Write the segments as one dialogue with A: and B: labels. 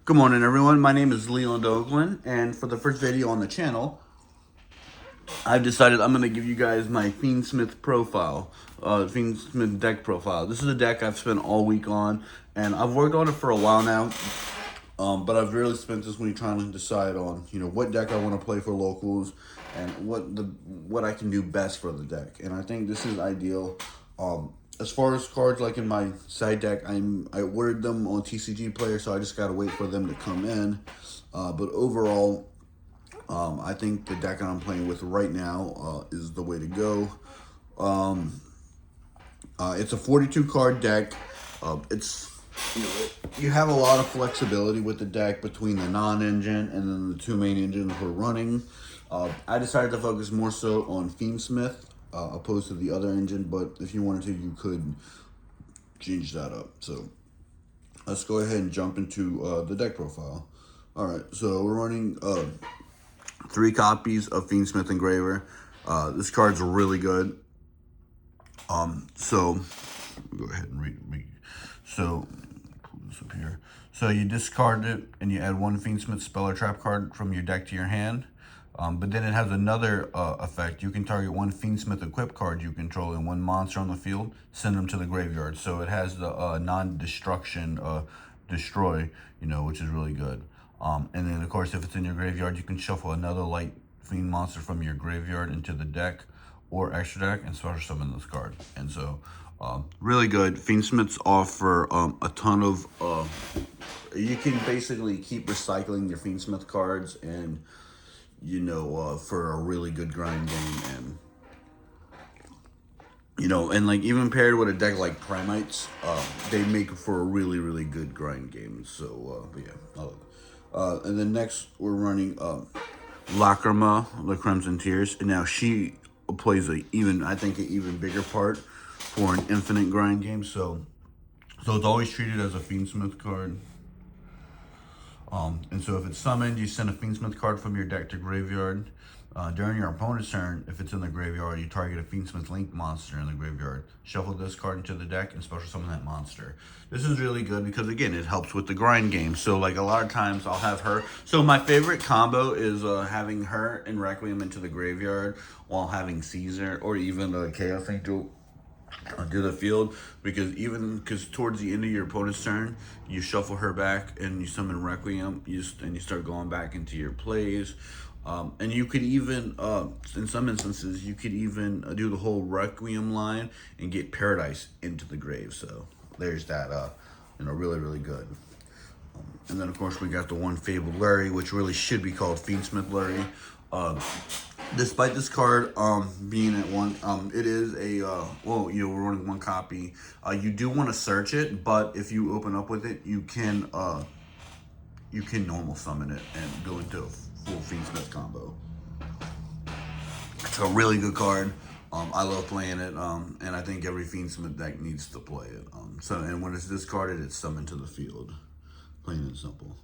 A: Good morning, everyone. My name is Leland Oakland, and for the first video on the channel, I've decided I'm going to give you guys my Fiendsmith profile, Fiendsmith deck profile. This is a deck I've spent all week on, and I've worked on it for a while now, but I've really spent this week trying to decide on, what deck I want to play for locals and what I can do best for the deck. And I think this is ideal. As far as cards like in my side deck, I ordered them on TCG Player, so I just gotta wait for them to come in. But overall, I think the deck I'm playing with right now is the way to go. It's a 42 card deck. It's you have a lot of flexibility with the deck between the non-engine and then the two main engines we're running. I decided to focus more so on Fiendsmith opposed to the other engine, but if you wanted to, you could change that up. So let's go ahead and jump into the deck profile. All right, so we're running 3 copies of Fiendsmith Engraver. This card's really good. So go ahead and read. So pull this up here. So you discard it and you add 1 Fiendsmith spell or trap card from your deck to your hand. But then it has another effect. You can target 1 Fiendsmith equip card you control and 1 monster on the field, send them to the graveyard. So it has the non-destruction destroy, which is really good. And then, of course, if it's in your graveyard, you can shuffle another light fiend monster from your graveyard into the deck or extra deck and special summon this card. And so, really good. Fiendsmiths offer a ton of... you can basically keep recycling your Fiendsmith cards and... for a really good grind game, and like even paired with a deck like Primites, they make for a really, really good grind game. So, but yeah. And then next we're running Lacrima, the Crimson Tears, and now she plays I think an even bigger part for an infinite grind game. So it's always treated as a Fiendsmith card. And so if it's summoned, you send a Fiendsmith card from your deck to graveyard. During your opponent's turn, if it's in the graveyard, you target a Fiendsmith Link monster in the graveyard. Shuffle this card into the deck and special summon that monster. This is really good because, again, it helps with the grind game. So, like, a lot of times I'll have her. So my favorite combo is having her and Requiem into the graveyard while having Caesar or even a Chaos Angel to the field, because towards the end of your opponent's turn, you shuffle her back and you summon Requiem, and you start going back into your plays. And you could even, in some instances, you could even do the whole Requiem line and get Paradise into the grave. So there's that, really, really good. And then, of course, we got the one Fabled Larry, which really should be called Fiendsmith Larry. Despite this card being at 1, it is a, we're running 1 copy. You do want to search it, but if you open up with it, you can normal summon it and go into a full Fiendsmith combo. It's a really good card. I love playing it, and I think every Fiendsmith deck needs to play it. And when it's discarded, it's summoned to the field. Plain and simple.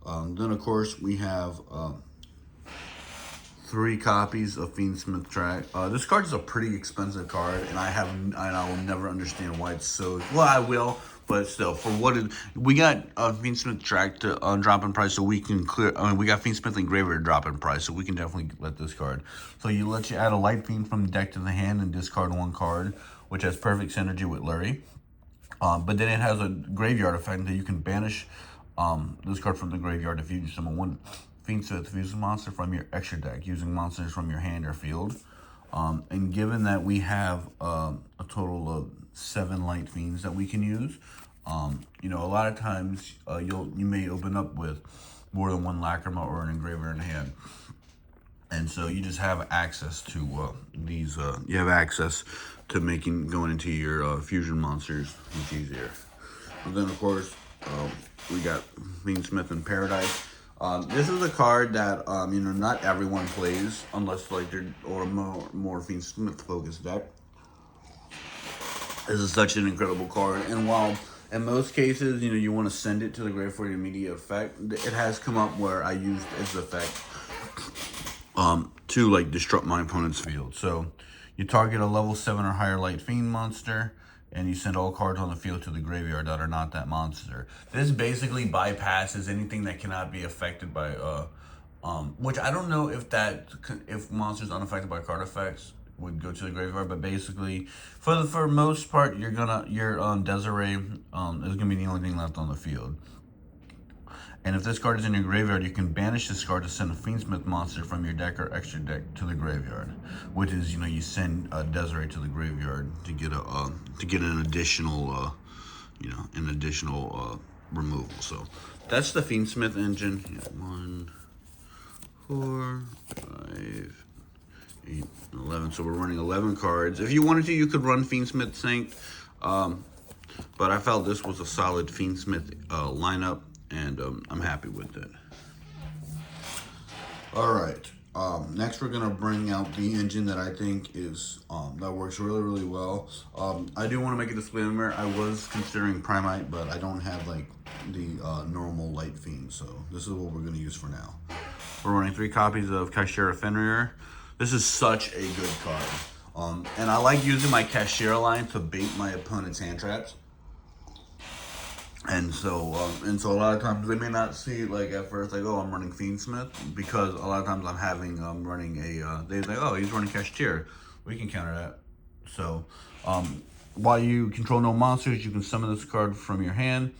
A: Then, of course, we have... 3 copies of Fiendsmith Track. This card is a pretty expensive card, and I will never understand why it's so. Well, I will, but still, for what we got Fiendsmith Track to drop in price, so we can clear. We got Fiendsmith Engraver to drop in price, so we can definitely let this card. So you add a light fiend from the deck to the hand and discard 1 card, which has perfect synergy with Lurie. But then it has a graveyard effect that you can banish this card from the graveyard if you summon 1 Fiendsmith fuse monster from your extra deck using monsters from your hand or field. And given that we have a total of 7 light fiends that we can use, a lot of times you may open up with more than 1 Lacrima or an Engraver in hand. And so you just have access to these, you have access to going into your fusion monsters much easier. And then, of course, we got Fiendsmith in Paradise. This is a card that, not everyone plays unless, they're or more Fiendsmith focused deck. This is such an incredible card. And while in most cases, you want to send it to the grave for the immediate effect, it has come up where I used its effect to, disrupt my opponent's field. So you target a level 7 or higher light fiend monster and you send all cards on the field to the graveyard that are not that monster. This basically bypasses anything that cannot be affected by which I don't know if monsters unaffected by card effects would go to the graveyard, but basically for most part your Desiree is gonna be the only thing left on the field. And if this card is in your graveyard, you can banish this card to send a Fiendsmith monster from your deck or extra deck to the graveyard. Which is, you send Desiree to the graveyard to get an additional, removal. So that's the Fiendsmith engine. 1, 4, 5, 8, 11. So we're running 11 cards. If you wanted to, you could run Fiendsmith Sync, but I felt this was a solid Fiendsmith lineup. And I'm happy with it. All right. Next, we're gonna bring out the engine that I think is that works really, really well. I do want to make a disclaimer. I was considering Primite, but I don't have like the normal Light Fiend, so this is what we're gonna use for now. We're running 3 copies of Kashira Fenrir. This is such a good card, and I like using my Kashira line to bait my opponent's hand traps. And so a lot of times they may not see like at first like, oh, I'm running Fiendsmith, because a lot of times I'm running a they're like, oh, he's running Kashtira. We can counter that. So while you control no monsters, you can summon this card from your hand.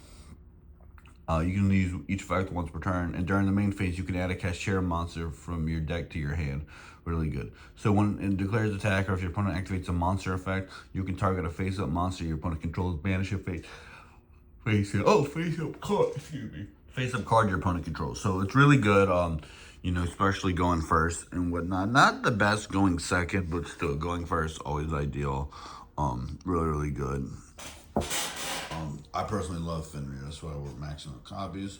A: You can use each effect once per turn, and during the main phase you can add a Kashtira monster from your deck to your hand. Really good. So when it declares attack, or if your opponent activates a monster effect, you can target a face-up monster your opponent controls, banish a face-up card your opponent controls. So it's really good, especially going first and whatnot. Not the best going second, but still going first, always ideal. Really, really good. I personally love Fenrir, that's why we're maxing out copies.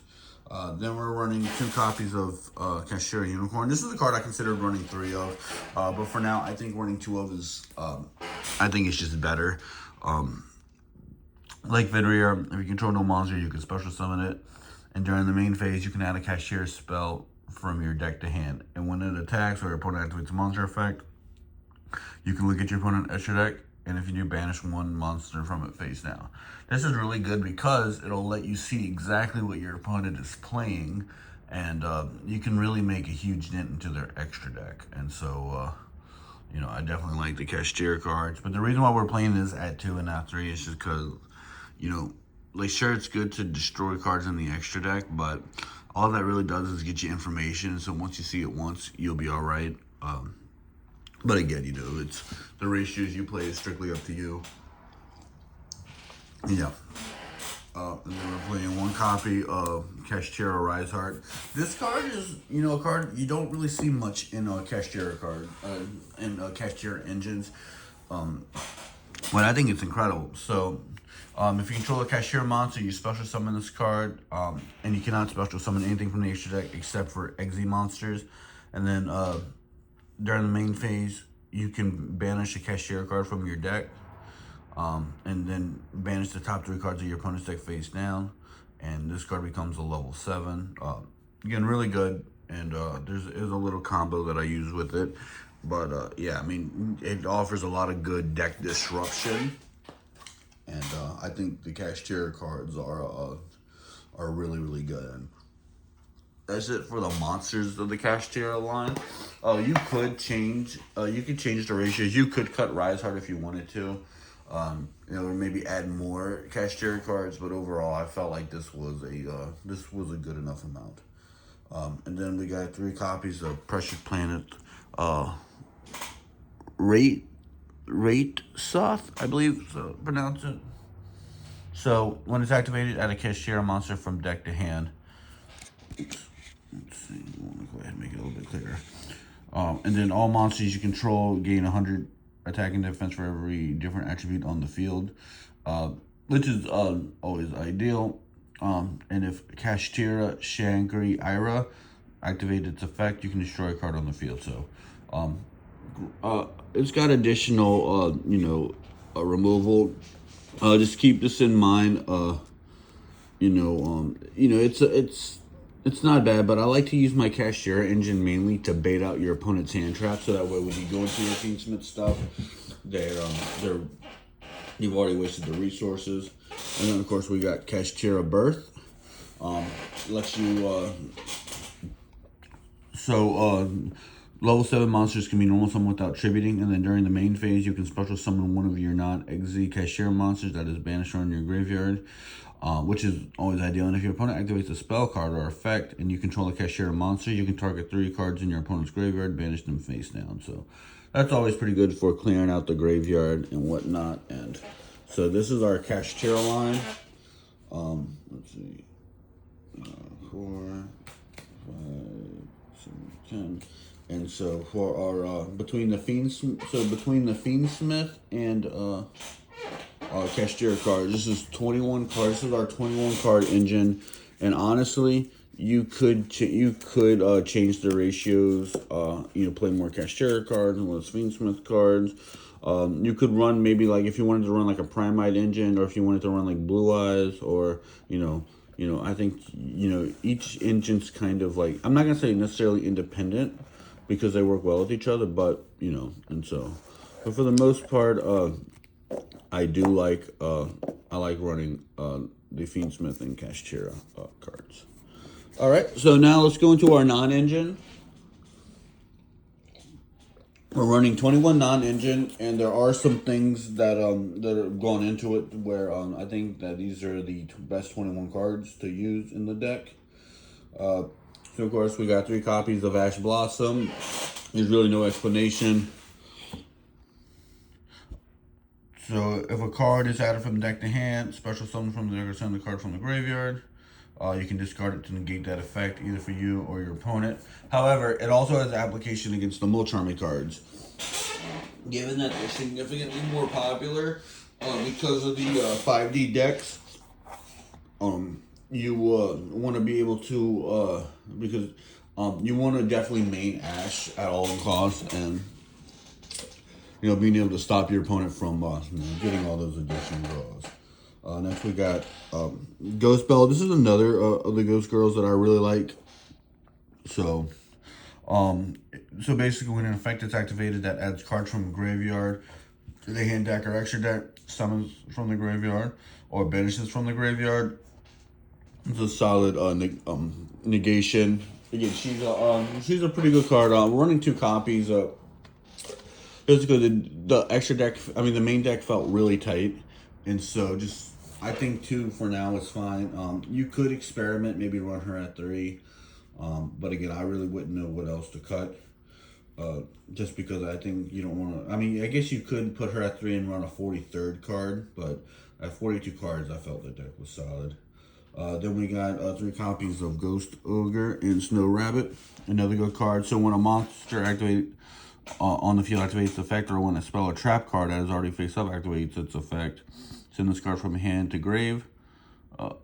A: Then we're running 2 copies of Kashira Unicorn. This is a card I considered running 3 of, but for now, I think running 2 of is, I think it's just better. Like Fenrir, if you control no monster, you can special summon it. And during the main phase, you can add a Kashira spell from your deck to hand. And when it attacks or your opponent activates a monster effect, you can look at your opponent's extra deck, and if you do, banish 1 monster from it face down. This is really good because it'll let you see exactly what your opponent is playing, and you can really make a huge dent into their extra deck. And so, I definitely like the Kashira cards. But the reason why we're playing this at 2 and not 3 is just because, like, sure, it's good to destroy cards in the extra deck, but all that really does is get you information. So once you see it once, you'll be all right. But again, it's the ratios you play is strictly up to you. Yeah. And then we're playing 1 copy of Kashira Rise Heart. This card is, a card you don't really see much in Kashira Kashira engines. But I think it's incredible. So, if you control a Kashira monster, you special summon this card, and you cannot special summon anything from the extra deck except for Exe monsters. And then during the main phase, you can banish a Kashira card from your deck, and then banish the top 3 cards of your opponent's deck face down, and this card becomes a level 7. Again, really good, and there's a little combo that I use with it. But yeah, I mean, it offers a lot of good deck disruption. And I think the Kashira cards are really, really good. And that's it for the monsters of the Kashira line. You could change the ratios. You could cut Rise Heart if you wanted to. Or maybe add more Kashira cards. But overall, I felt like this was a good enough amount. And then we got 3 copies of Precious Planet, Rate Soth, I believe so pronounce it. So when it's activated, add a Kashira monster from deck to hand. Let's see, I want to go ahead and make it a little bit clearer. And then all monsters you control gain 100 attack and defense for every different attribute on the field, which is always ideal. And if Kashira Shankri Ira activates its effect, you can destroy a card on the field. So it's got additional, removal. Just keep this in mind. It's not bad, but I like to use my Kashira engine mainly to bait out your opponent's hand trap, so that way when you go into your Fiendsmith stuff, they're You've already wasted the resources. And then, of course, we got Kashtira Birth. Lets you, level 7 monsters can be normal summon without tributing, and then during the main phase, you can special summon one of your non-Exe Kashtira monsters that is banished from your graveyard, which is always ideal. And if your opponent activates a spell card or effect and you control a Kashtira monster, you can target 3 cards in your opponent's graveyard, banish them face down. So that's always pretty good for clearing out the graveyard and whatnot. And so this is our Kashtira line. Let's see. 4, 5, 7, 10. And so for our between the Fiendsmith and Kashtira cards, this is 21 cards. This is our 21 card engine, and honestly, you could change the ratios. Play more Kashtira cards and less Fiendsmith cards. You could run maybe like if you wanted to run like a Primite engine, or if you wanted to run like Blue Eyes, or I think each engine's kind of like, I'm not gonna say necessarily independent, because they work well with each other, but and so, but for the most part, I do like I like running the Fiendsmith and Kashtira cards. All right, so now let's go into our non-engine. We're running 21 non-engine, and there are some things that that are going into it where I think that these are the best 21 cards to use in the deck. So, of course, we got 3 copies of Ash Blossom. There's really no explanation. So, if a card is added from the deck to hand, special summon from the deck or send the card from the graveyard. You can discard it to negate that effect, either for you or your opponent. However, it also has application against the Mulcharmy cards. Given that they're significantly more popular because of the 5D decks, you want to be able to, because you want to definitely main Ash at all costs, and being able to stop your opponent from getting all those additional draws. Next we got Ghost Bell. This is another of the Ghost Girls that I really like. So basically when an effect is activated that adds cards from graveyard to the hand deck or extra deck, summons from the graveyard, or banishes from the graveyard, it's a solid negation. Again, she's a pretty good card. We're running 2 copies. Basically, the extra deck, the main deck felt really tight, and so I think 2 for now is fine. You could experiment, maybe run her at 3, but again, I really wouldn't know what else to cut. Just because I think you don't want to. I guess you could put her at 3 and run a 43rd card, but at 42 cards, I felt the deck was solid. Then we got 3 copies of Ghost Ogre and Snow Rabbit, another good card. So when a monster on the field activates the effect, or when a spell or trap card that is already face up activates its effect, send this card from hand to grave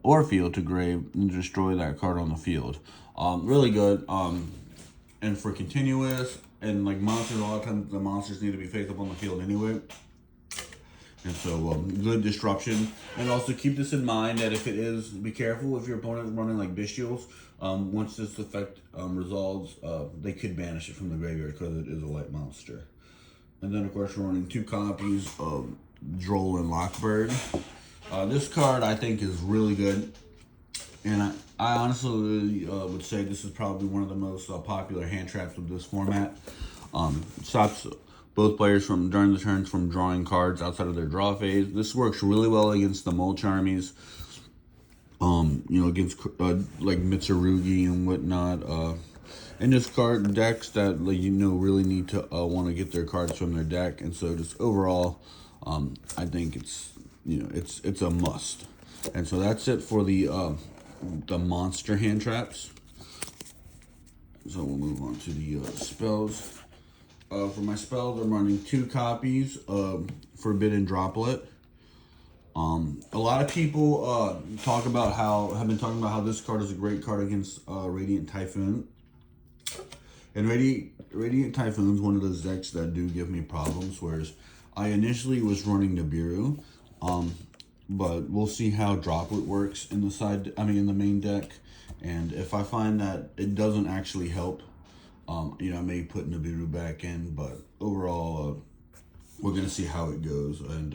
A: or field to grave and destroy that card on the field. Really good. And for continuous and like monsters, a lot of times the monsters need to be face up on the field anyway. And so good disruption. And also keep this in mind that if it is, be careful if your opponent is running like Bestials. Once this effect resolves, they could banish it from the graveyard because it is a light monster. And then of course we're running 2 copies of Droll and Lockbird. This card I think is really good. And I honestly would say this is probably one of the most popular hand traps of this format. Stops both players during the turns from drawing cards outside of their draw phase. This works really well against the Mulcharmies. Against like Mitsurugi and whatnot. And just card decks that really need to want to get their cards from their deck. And so just overall, I think it's it's a must. And so that's it for the monster hand traps. So we'll move on to the spells. For my spells, I'm running 2 copies of Forbidden Droplet. A lot of people have been talking about how this card is a great card against Radiant Typhoon. And Radiant Typhoon is one of those decks that do give me problems, whereas I initially was running Nibiru. But we'll see how Droplet works in the main deck. And if I find that it doesn't actually help, I may put Nibiru back in. But overall, we're gonna see how it goes. And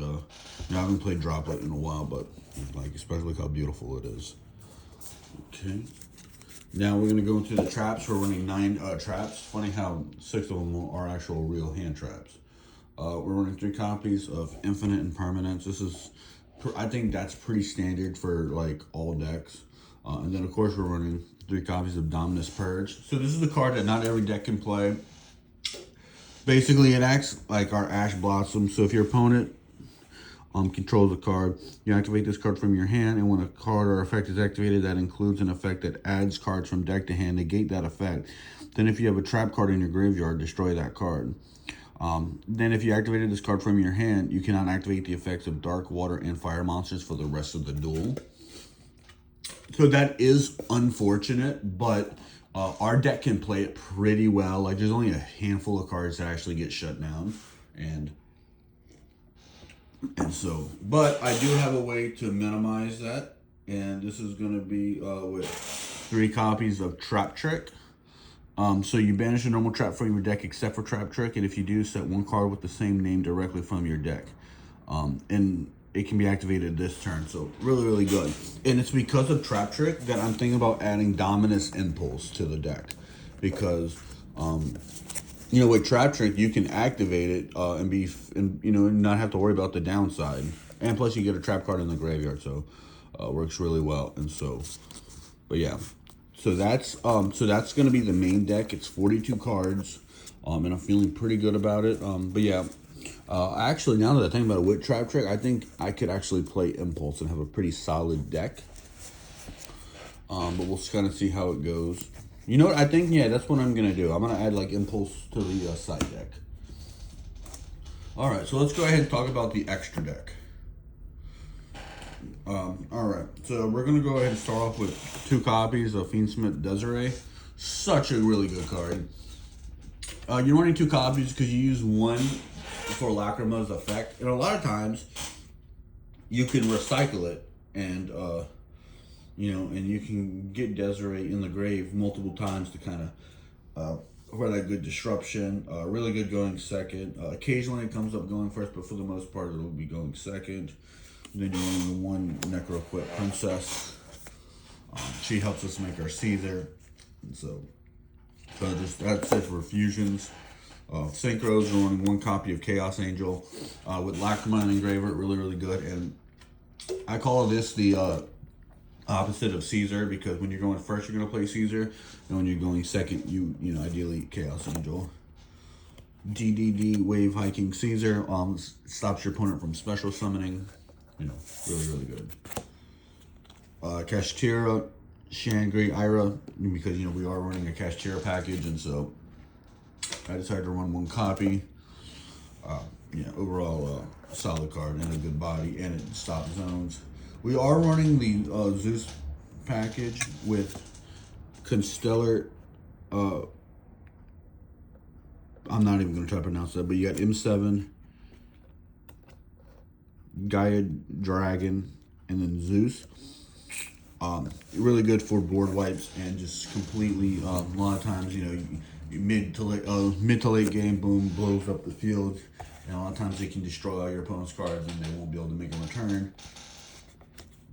A: I haven't played Droplet in a while, but like especially how beautiful it is. Okay. Now we're gonna go into the traps. We're running 9 traps. Funny how 6 of them are actual real hand traps. We're running 3 copies of Infinite and Permanence. This is, I think that's pretty standard for like all decks. And then of course we're running 3 copies of Dominus Purge. So this is a card that not every deck can play. Basically it acts like our Ash Blossom. So if your opponent controls a card, you activate this card from your hand, and when a card or effect is activated that includes an effect that adds cards from deck to hand, negate that effect. Then if you have a trap card in your graveyard, destroy that card. Then if you activated this card from your hand, you cannot activate the effects of Dark, Water, and Fire monsters for the rest of the duel. So that is unfortunate, but our deck can play it pretty well. Like there's only a handful of cards that actually get shut down. And so, but I do have a way to minimize that. And this is going to be with 3 copies of Trap Trick. So you banish a normal trap from your deck except for Trap Trick, and if you do, set 1 card with the same name directly from your deck. And it can be activated this turn, so really, really good. And it's because of Trap Trick that I'm thinking about adding Dominus Impulse to the deck. Because, you know, with Trap Trick, you can activate it and not have to worry about the downside. And plus you get a trap card in the graveyard, so works really well. And so, but yeah. So that's gonna be the main deck. It's 42 cards, and I'm feeling pretty good about it. But yeah, actually now that I think about it, with Trap Trick, I think I could actually play Impulse and have a pretty solid deck. But we'll kind of see how it goes. You know what? I think yeah, that's what I'm gonna do. I'm gonna add like Impulse to the side deck. All right, so let's go ahead and talk about the extra deck. All right, so we're gonna go ahead and start off with 2 copies of Fiendsmith Desiree. Such a really good card. You're running 2 copies because you use 1 for Lacrima's effect, and a lot of times you can recycle it, and and you can get Desiree in the grave multiple times to kind of for that good disruption. Really good going second. Occasionally it comes up going first, but for the most part it'll be going second. Then you're running 1 Necroquit Princess. She helps us make our Caesar. And so just that's it for fusions. Synchros, we're running 1 copy of Chaos Angel with Lacrima and Engraver. Really, really good. And I call this the opposite of Caesar, because when you're going first, you're going to play Caesar. And when you're going second, you ideally Chaos Angel. DDD Wave Hiking Caesar stops your opponent from special summoning. Really, really good. Kashtira, Shangri, Ira, because, we are running a Kashtira package, and so I decided to run 1 copy. Overall, solid card and a good body, and it stops zones. We are running the Zeus package with Constellar. I'm not even going to try to pronounce that, but you got M7, Gaia Dragon, and then Zeus. Really good for board wipes and just completely, a lot of times, mid to late game, boom, blows up the field. And a lot of times they can destroy all your opponent's cards and they won't be able to make a return.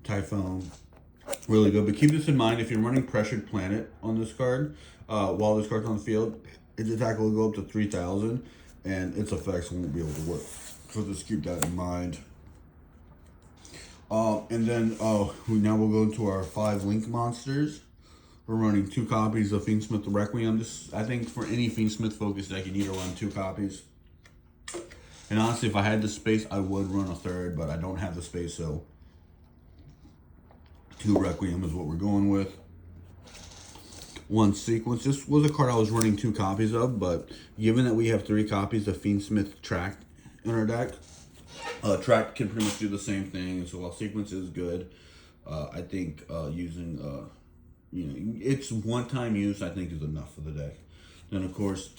A: Typhoon, really good. But keep this in mind, if you're running Pressured Planet on this card, while this card's on the field, its attack will go up to 3,000 and its effects won't be able to work. So just keep that in mind. And then now we'll go to our 5 Link monsters. We're running 2 copies of Fiendsmith Requiem. I think for any Fiendsmith focus deck, you need to run 2 copies. And honestly, if I had the space, I would run a 3rd, but I don't have the space, so 2 Requiem is what we're going with. 1 Sequence. This was a card I was running 2 copies of, but given that we have 3 copies of Fiendsmith Track in our deck, Track can pretty much do the same thing. So while Sequence is good, I think using, it's one-time use, I think, is enough for the deck. Then, of course,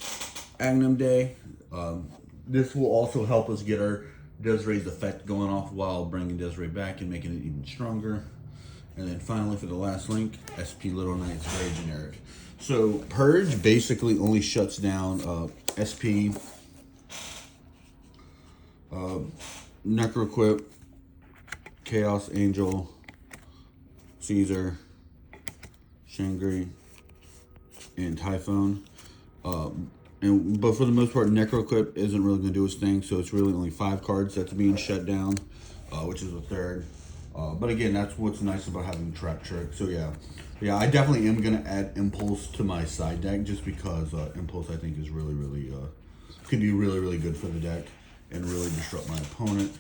A: Agnum Day. This will also help us get our Desiree's effect going off while bringing Desiree back and making it even stronger. And then finally, for the last link, SP Little Knights, very generic. So Purge basically only shuts down SP Necroquip, Chaos Angel, Caesar, Shangri, and Typhon. But for the most part, Necroquip isn't really going to do its thing, so it's really only 5 cards that's being shut down, which is the third. But again, that's what's nice about having Trap Trick. So yeah, I definitely am going to add Impulse to my side deck, just because Impulse, I think, is really could be really good for the deck and really disrupt my opponent.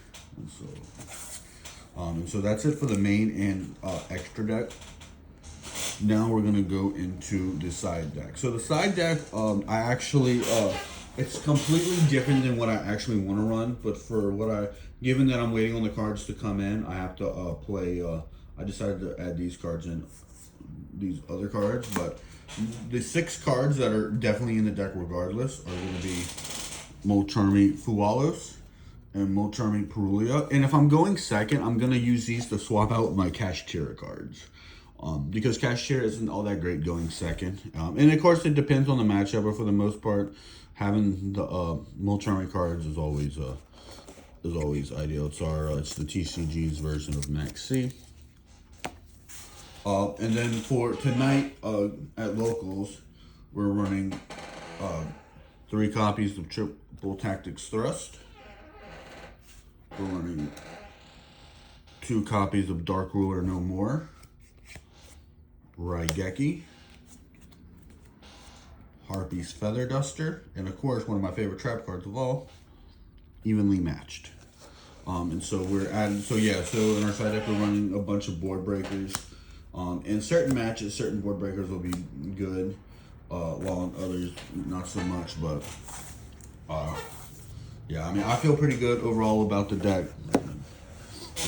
A: And so that's it for the main and extra deck. Now we're gonna go into the side deck. So the side deck, I actually, it's completely different than what I actually want to run. But for given that I'm waiting on the cards to come in, I have to play. I decided to add these cards in, these other cards. But the 6 cards that are definitely in the deck, regardless, are gonna be Molcharmi Fualos and Molcharmi Perulia. And if I'm going second, I'm gonna use these to swap out my Kashtira cards. Because Kashtira isn't all that great going second. And of course it depends on the matchup, but for the most part, having the Molcharmi cards is always ideal. It's the TCG's version of Max C. And then for tonight at locals, we're running 3 copies of Triple Tactics Thrust. We're running 2 copies of Dark Ruler No More, Raigeki, Harpy's Feather Duster, and of course one of my favorite trap cards of all, Evenly Matched. And so we're adding, so in our side deck we're running a bunch of board breakers. In certain matches, certain board breakers will be good, while in others not so much. But yeah, I mean, I feel pretty good overall about the deck.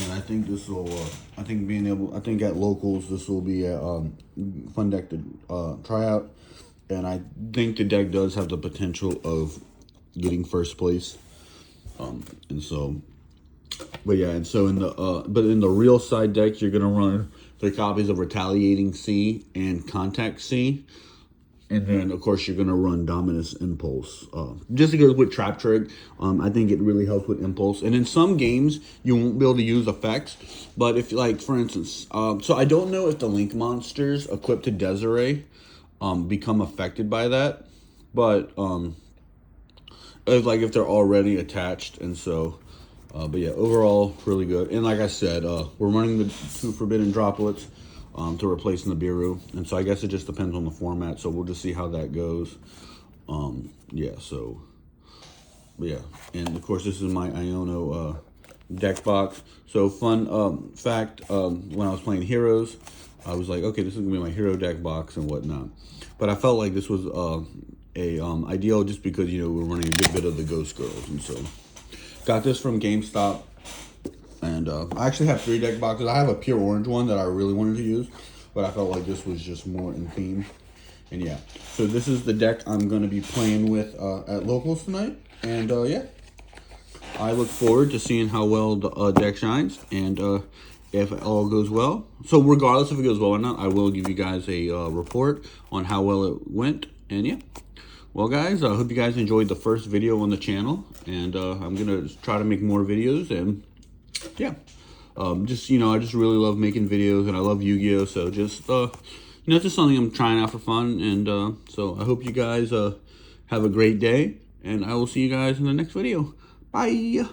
A: And I think this will, I think at locals, this will be a fun deck to try out. And I think the deck does have the potential of getting first place. And so, but yeah, and so in the real side deck, you're going to run 3 copies of Retaliating C and Contact C. And then, of course, you're going to run Dominus Impulse. Just to go with Trap Trick, I think it really helps with Impulse. And in some games, you won't be able to use effects. But if, like, for instance, so I don't know if the Link monsters equipped to Desiree become affected by that. But, if they're already attached. And so, but yeah, overall, really good. And like I said, we're running the 2 Forbidden Droplets to replace Nibiru, and so I guess it just depends on the format, so we'll just see how that goes. Yeah, so, yeah, and of course this is my Iono deck box. So fun fact, when I was playing Heroes, I was like, okay, this is gonna be my hero deck box and whatnot, but I felt like this was ideal just because, you know, we're running a good bit of the Ghost Girls, and so got this from GameStop. And I actually have 3 deck boxes. I have a pure orange one that I really wanted to use, but I felt like this was just more in theme. And yeah, so this is the deck I'm going to be playing with at locals tonight. And yeah, I look forward to seeing how well the deck shines. And if it all goes well, so regardless if it goes well or not, I will give you guys a report on how well it went. And yeah, well guys, I hope you guys enjoyed the first video on the channel. And I'm going to try to make more videos. And yeah, just, you know, I just really love making videos, and I love Yu-Gi-Oh! So just, you know, just something I'm trying out for fun. And so I hope you guys have a great day, and I will see you guys in the next video. Bye!